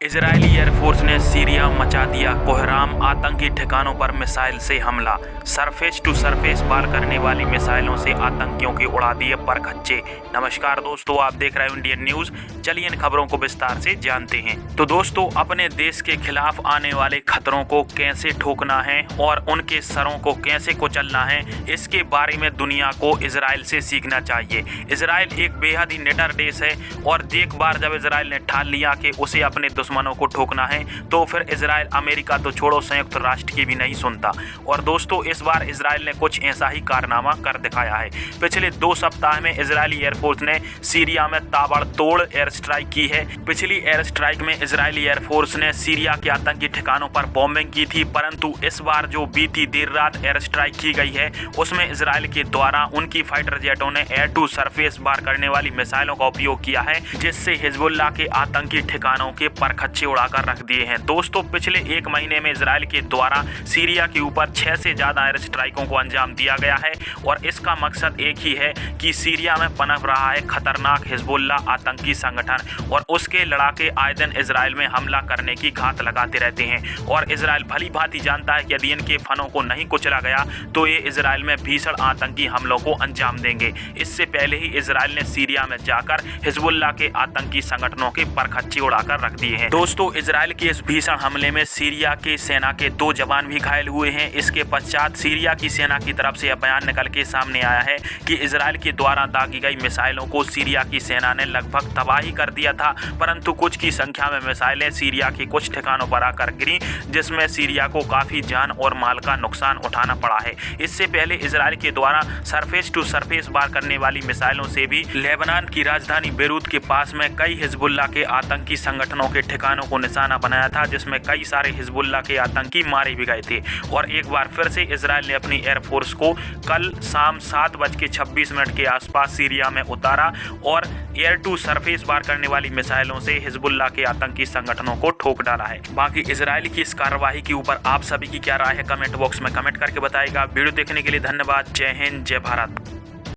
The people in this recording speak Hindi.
इजरायली एयरफोर्स ने सीरिया मचा दिया कोहराम, आतंकी ठिकानों पर मिसाइल से हमला। सरफेस टू सरफेस वार करने वाली मिसाइलों से आतंकियों के उड़ा दिए परखच्चे। नमस्कार दोस्तों, आप देख रहे हो इंडियन न्यूज। चलिए इन खबरों को विस्तार से जानते हैं। तो दोस्तों, अपने देश के खिलाफ आने वाले खतरों को कैसे ठोकना है और उनके सरों को कैसे कुचलना है, इसके बारे में दुनिया को इजराइल से सीखना चाहिए। इजराइल एक बेहद ही निडर देश है और एक बार जब इजराइल ने ठान लिया कि उसे अपने दुश्मनों को ठोकना है तो फिर इजराइल अमेरिका तो छोड़ो, संयुक्त राष्ट्र की भी नहीं सुनता। और दोस्तों, इस बार इजराइल ने कुछ ऐसा ही कारनामा कर दिखाया है। पिछले 2 सप्ताह में इजरायली एयरफोर्स ने सीरिया में ताबड़तोड़ एयर स्ट्राइक की है। पिछली एयर स्ट्राइक में इजरायली एयरफोर्स ने सीरिया के आतंकी ठिकानों पर बॉम्बिंग की थी, परंतु इस बार जो बीती देर रात एयर स्ट्राइक की गई है उसमें इजराइल के द्वारा उनकी फाइटर जेटों ने एयर टू सरफेस वार करने वाली मिसाइलों का उपयोग किया है, जिससे हिजबुल्लाह के आतंकी ठिकानों के परखच्चे उड़ाकर रख दिए हैं। दोस्तों, पिछले 1 महीने में इजराइल के द्वारा सीरिया के ऊपर 6 से ज्यादा एयर स्ट्राइकों को अंजाम दिया गया है और इसका मकसद एक ही है कि सीरिया में पनप रहा है खतरनाक हिजबुल्लाह आतंकी संगठन और उसके लड़ाके आए दिन इजराइल में हमला करने की घात लगाते रहते हैं। और इजराइल भली भांति जानता है कि यदि इनके फनों को नहीं कुचला गया तो ये इजराइल में भीषण आतंकी हमलों को अंजाम देंगे। इससे पहले ही इजराइल ने सीरिया में जाकर हिजबुल्लाह के आतंकी संगठनों के परखच्चे उड़ाकर रख दिए हैं। दोस्तों, इजराइल के इस भीषण हमले में सीरिया के सेना के 2 जवान भी घायल हुए हैं। इसके पश्चात सीरिया की सेना की तरफ से यह बयान निकल के सामने आया है कि इजराइल के द्वारा दागी गई मिसाइलों को सीरिया की सेना ने लगभग तबाही कर दिया था, परंतु कुछ की संख्या में मिसाइलें सीरिया के कुछ ठिकानों पर आकर गिरी, जिसमें सीरिया को काफी जान और माल का नुकसान उठाना पड़ा है। इससे पहले इजराइल के द्वारा सरफेस टू सरफेस वार करने वाली मिसाइलों से भी लेबनान की राजधानी बेरूत के पास में कई हिजबुल्लाह के आतंकी संगठनों के ठिकानों को निशाना बनाया था, जिसमें कई सारे हिजबुल्लाह के आतंकी मारे भी गए थे। और एक बार फिर से इजराइल ने अपनी एयरफोर्स को कल शाम 7:26 के आसपास सीरिया में उतारा और एयर टू सरफेस वार करने वाली मिसाइलों से हिजबुल्लाह के आतंकी संगठनों को ठोक डाला है। बाकी इजराइल की इस कार्रवाई के ऊपर आप सभी की क्या राय है, कमेंट बॉक्स में कमेंट करके बताएगा। वीडियो देखने के लिए धन्यवाद। जय हिंद, जय भारत।